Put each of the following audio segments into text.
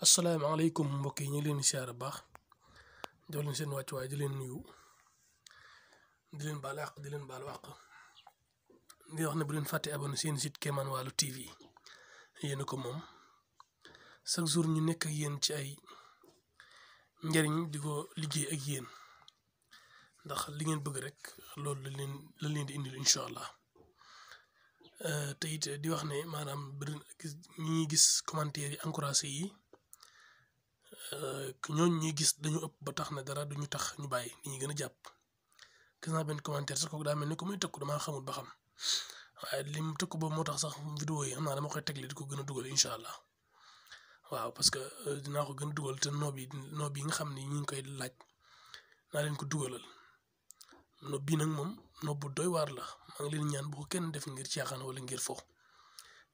asalaamaaleykum mbokk yi ñu ngi leen di siyaare baax jox leen seen wàccuwaay di leen nuyu di leen baal àq di leen baal àq di wax ne bu leen fàtte abonné seen site Kémane Walo TV yéen ko moom chaque jour ñu nekk ak yéen ci ay njariñ di ko liggéey ak yéen ndax li ngeen bëgg rek loolu la leen di indil incha allah te it di wax ne maanaam bëri ñi gis commentaire yi encouragé yi. ñooñu ñuy gis dañu ëpp ba tax na dara duñu tax ñu bàyyi ni ñi gën a jàpp gis naa benn commentaire sax kooku daa mel ni ko muy tëkku damaa xamul ba xam waaye lim tëkku boobu moo tax sax vidéo yi xam naa dama koy tegle di ko gën a dugal incha allah waaw parce que dinaa ko gën a dugal te noob yi nga xam ne ñi ngi koy laaj naa leen ko dugalal noob bii nag moom noob bu doy waar la maa ngi leen ñaan bu ko kenn def ngir caaxaan wala ngir fo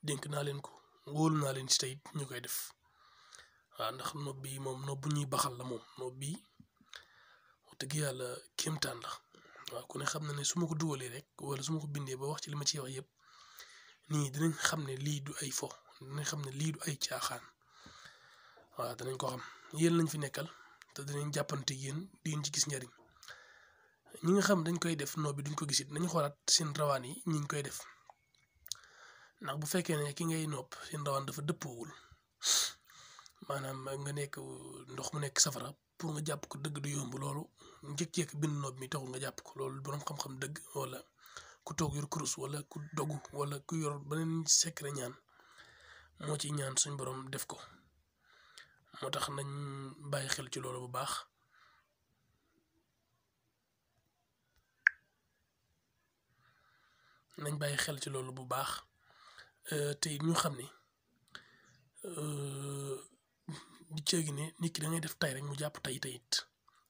dénk naa leen ko wóolu naa leen ci tey ñu koy def. waaw ndax nob bi moom nob bu ñuy baxal la moom nob bi wax dëgg yàlla kéemtaan la waaw ku ne xam na ne su ma ko dugalee rek wala su ma ko bindee ba wax ci li ma ciy wax yëpp nii dinañ xam ne lii du ay fo dinañ xam ne lii du ay caaxaan waaw danañ ko xam yéen lañ fi nekkal te dinañ jàppante yéen di ngeen ci gis njariñ ñi nga xam dañ koy def nob bi duñ ko gisit nañu xoolaat seen rawaan yi ñi ngi koy def ndax bu fekkee ne ki ngay nopp seen rawaan dafa dëppoowul maanaam nga nekk ndox mu nekk safara pour nga jàpp ko dëgg du yomb loolu njëkk bind noob mi taxul nga jàpp ko loolu borom xam-xam dëgg wala ku toog yor kurus wala ku dogu wala ku yor beneen secret ñaan moo ci ñaan suñ borom def ko moo tax nañ bàyyi xel ci loolu bu baax te it ñu xam ni di ceegi ne nit ki da ngay def tay rek mu jàpp tay it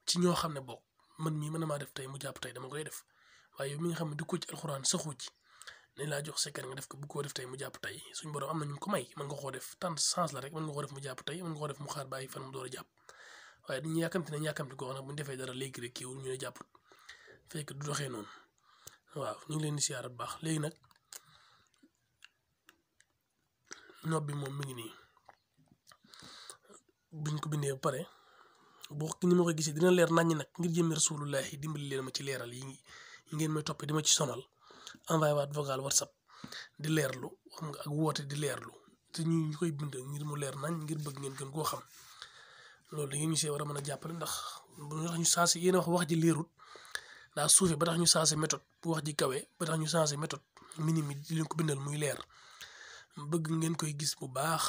ci ñoo xam ne bokk man mii mën na maa def tay mu jàpp tay dama koy def waaye yow mi nga xam ne di ko ci alxuraan saxoo ci nañ laa jox secret nga def ko bu ko def tay mu jàpp tay suñ borom am na ñu ko may mën nga koo def tant chance la rek mën nga koo def mu jàpp tay mën nga koo def mu xaar bàyyi fan mu door a jàpp waaye dañuy yàkkamti koo xam ne bu ñu defee dara léegi rek kiiwul ñu ne jàpput fekk du doxee noonu waaw ñu ngi leen di siyaar bu baax léegi nag nob bi moom mi ngi nii buñ ko bindee ba pare boo ni ma koy gisee dina leer naññ nag ngir jëmmi rasulullahi dimbali leen ma ci leeral yi ngeen may toppee di ma ci sonal envoyé waat vocal whatsapp di leerlu xam nga ak woote di leerlu te ñu koy bind ngir mu leer nañ ngir bëgg ngeen gën koo xam loolu da ngeen ñu see war a mën a jàppale ndax bu tax ñu changé yéen wax ji leerut daa suufee ba tax ñu changé méthode bu wax ji kawee ba tax ñu changé méthode minimi di leen ko bindal muy leer bëgg ngeen koy gis bu baax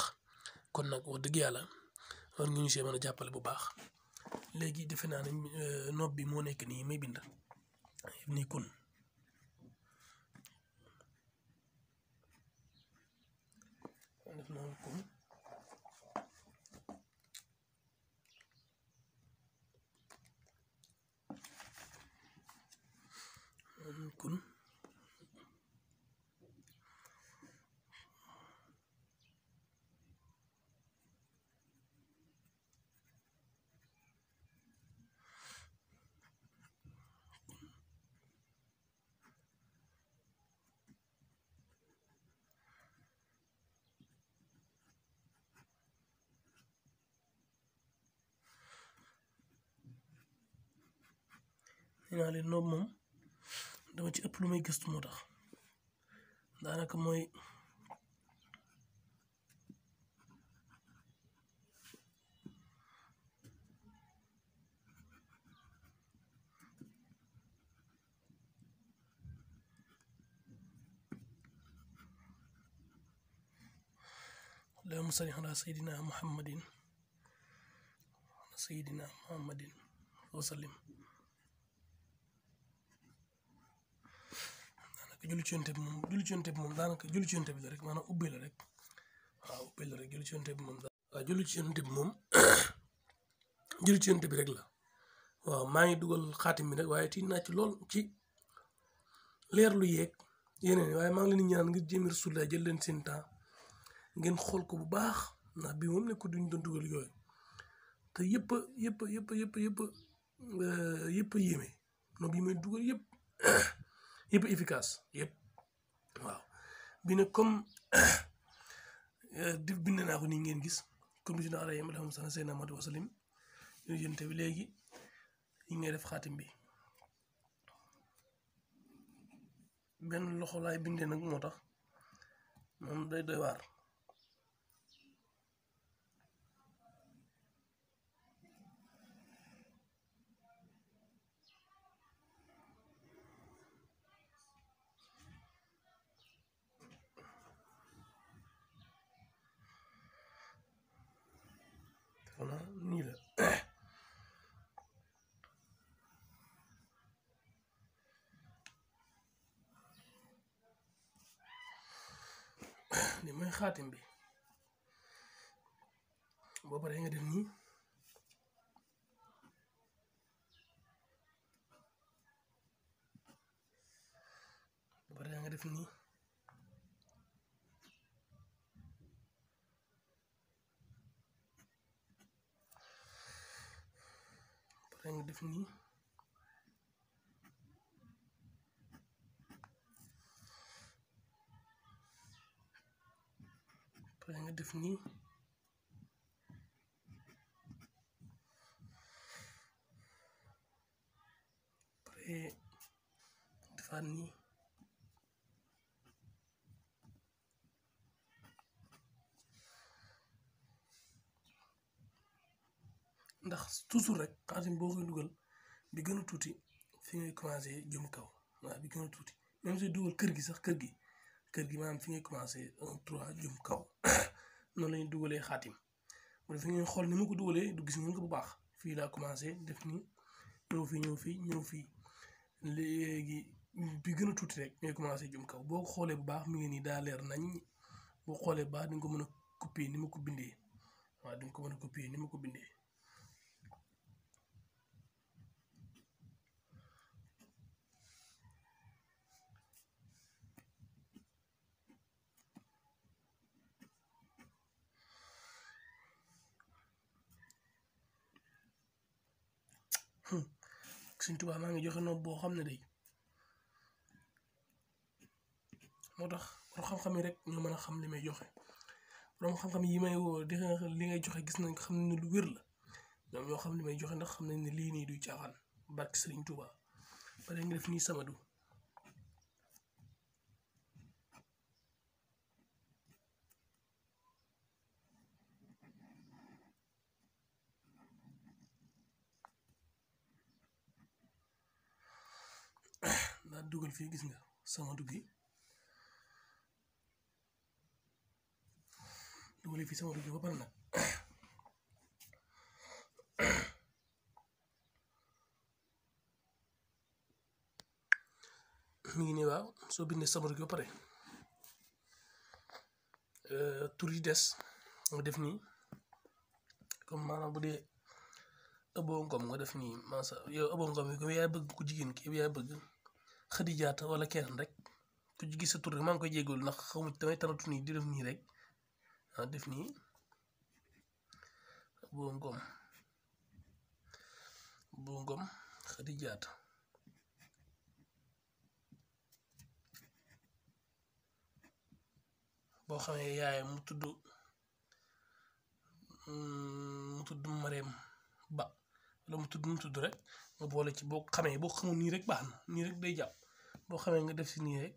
kon nag wax dëgg yàlla war nga ñu see mën a jàppale bu baax léegi defe naa ne nob bi moo nekk nii may bind nii kun def naa kun naa leen noob moom dama ci ëpp lu may gëstu moo tax daanaka mooy allahumma salli ala sayyidina muhammadin wa sallim julli ci yonte bi moom daanaka julli ci yonte bi la rek maanaam ubbi la rek waaw ubbi la rek julli ci yonte bi moom waaw julli ci yonte bi moom julli ci yonte bi rek la waaw maa ngi dugal xaatim bi nag waaye tiit naa ci lool ci leer lu yeeg yeneen waaye maa ngi leen di ñaan ngir jéem Rasulullah jël leen seen temps ngeen xool ko bu baax ndax bii moom nekk duñ doon dugal yooyu te yëpp yéeme noonu bii may dugal yëpp efficace yëpp waaw bi ne comme di bind naa ko nii ngeen gis comme si alayhim alhamdu sana sayyidina Muhammad wa sallim yonente bi léegi yi ngay def xaatim bi benn loxo laay bindee nag moo tax moom day doy waar voilà nii la li mooy xaatim bi boo paree nga def nii boo paree nga def nii paree nga def nii paree nga def nii paree defaat nii ndax toujours rek xaatim boo koy dugal bi gën a tuuti fi ngay commencé jëm kaw waaw bi gën a tuuti même si dugal kër gi sax kër gi maanaam fi ngay commencé 1 3 jëm kaw noonu lañuy dugalee xaatim bu dee fi ngeen xool ni ma ko dugalee du gis ngeen ko bu baax fii laa commencé def nii ñëw fii léegi bi gën a tuuti rek ngay commencé jëm kaw boo ko xoolee bu baax mi ngi nii daa leer nañ boo xoolee bu baax di nga ko mën a copier ni ma ko bindee waaw di nga ko mën a copier ni ma ko bindee Sëñ Tuubaa maa ngi joxe noonu boo xam ne day moo tax borom xam-xam yi rek ñoo mën a xam li may joxe borom xam-xam yi may woo di li ngay joxe gis nañ ko xam ne lu wér la ñoom ñoo xam li may joxe ndax xam nañ ne lii nii du caaxaan barke Sëriñ Tuubaa pare nga def nii samadu naa dugal fii gis nga samadu gi dugal fii samadu gi ba pare nag mi ngi nii waaw soo bindee samadu gi ba pare tur yi des nga def nii comme maanaam bu dee ëbboo ngom nga def nii masa yow ëbboo ngom yi yow yaa bëgg ku jigéen ki yow yaa bëgg Xadijaata wala kenn rek ku ci gis sa tur rek maa ngi koy jégalu ndax xaw ma damay tanatu nii di def nii rek ah def nii ëbboo ngom Xadijaata boo xamee yaayam mu tudd Mareem Ba wala mu tudd rek nga boole ci boo xamee boo xamul nii rek baax na nii rek day jàpp boo xamee nga def si nii rek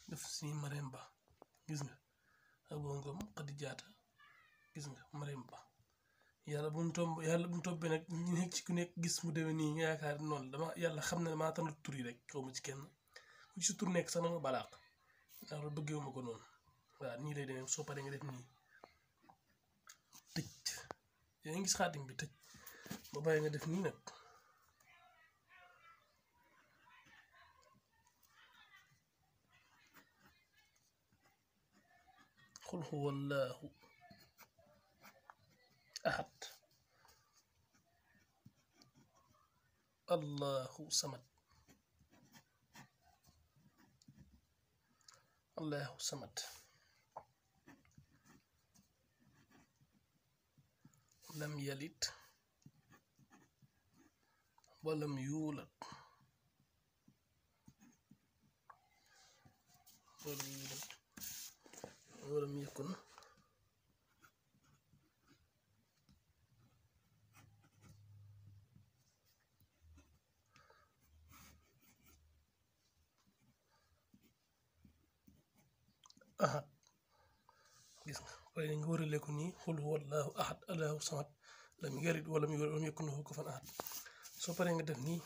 def si Mareem Ba gis nga Ëbboo Ngom Xadijaata gis nga Mareem Ba yàlla bu mu tombee nag ñu nekk ci ku nekk gis mu demee nii nga yaakaar noonu dama yàlla xam ne damaa tànn tur yi rek xaw ma ci kenn ku ci tur nekk sax na nga balaaq ndax loolu bëggeewuma ko noonu waaw nii lay demee soo paree nga def nii tëj yaa ngi gis xaatim bi tëj ba bàyyi nga def nii nag xul huwa allahu ahad allahu samad allahu samad lam yalid walam yuulad walam yakun ahad gis nga waaye nga wërale ko nii xul huwallahu ahad allahu samad lam yalid walam yulad walam yakun lahu kufuwan ahad soo paree nga def nii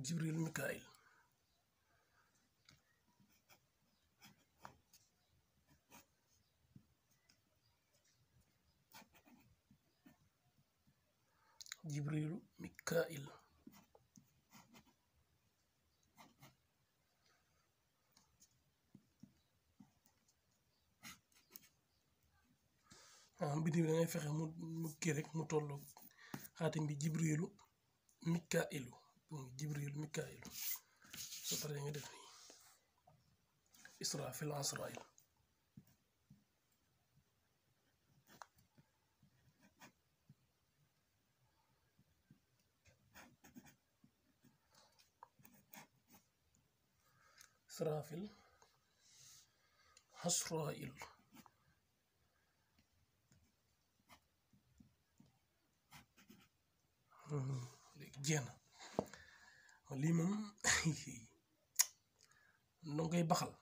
jibril mikail jibrilu mikail biddiw da ngay fexe mu kii rek mu tollu xaatim bi jibrilu mikailu soo paree nga def nii israfil asrail israfil asrail léegi jeex na lii moom danga koy baxal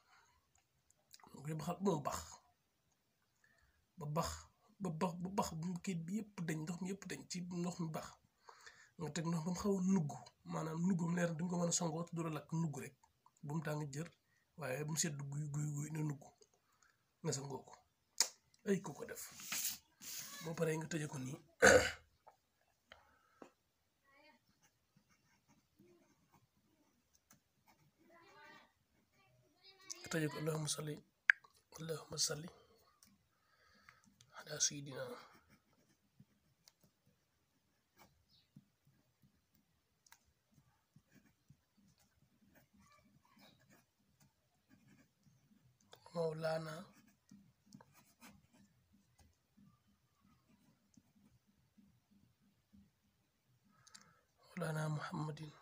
ba mu bax bu kii bi yëpp dañ ndox mi yëpp dañ ci ndox mi bax nga teg ndox ba mu xaw a nugg maanaam nugg mu leer dinga ko mën a sangoo te du la lakk nugg rek bu mu tàng jër waaye bu mu sedd guy na nugg nga sangoo ko ay ko def boo paree nga tëje ko nii tëje ko allahumma salli ala sayyidina mawlana muhammadin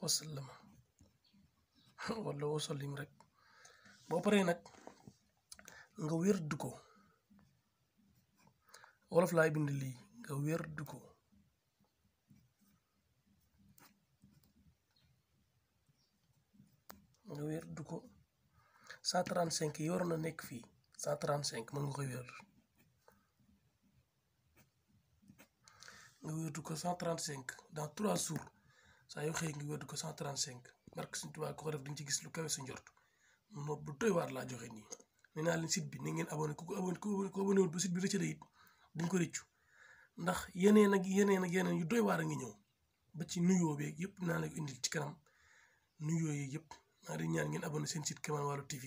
wasallama wala wasallim rek boo paree nag nga wérdu ko wolof laay bind lii nga wérdu ko 135 yi waroon na nekk fii 135 mën nga koy wérdu ko 135 dans 3 jours saa yoo xëy nga wérdu ko 135 barke Sëñ Tuubaa ko def di nga ci gis lu kawe sa njort moom bu doy waar laa joxe nii nee naa leen site bi ni ngeen abonné ku abonné wul ba site bi rëcc it duñ ko rëccu ndax yeneen yu doy waar a ngi ñëw ba ci nuyoo beeg yëpp naa la ko indil ci kanam nuyoo yi yëpp maa di ñaan ngeen abonné seen site Kémane Wallo TV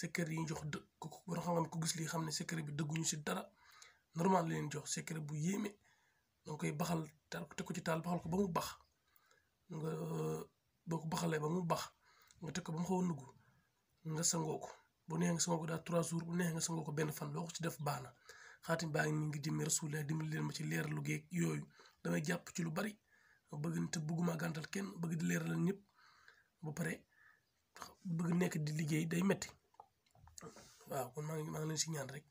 secret yi ñu jox ko war xam ko gis lii xam ne secret bi dëgguñu si dara normal leen jox secret bu yéeme danga koy baxal taal teg ko ci taal baxal ko ba mu bax nga boo ko baxalee ba mu bax nga teg ko ba mu xaw a nugg nga sangoo ko bu neex nga sangoo ko daal 3 jours bu neex nga sangoo ko benn fan loo ko ci def baax na xaatim baa ngi ngi jëmee Rasulullah dimbali leen ma ci leer lu geeg yooyu damay jàpp ci lu bari bëgg te bëgguma gàntal kenn bëgg di leeral ñëpp ba pare bëgg nekk di liggéey day metti waaw kon maa ngi leen si ñaan rek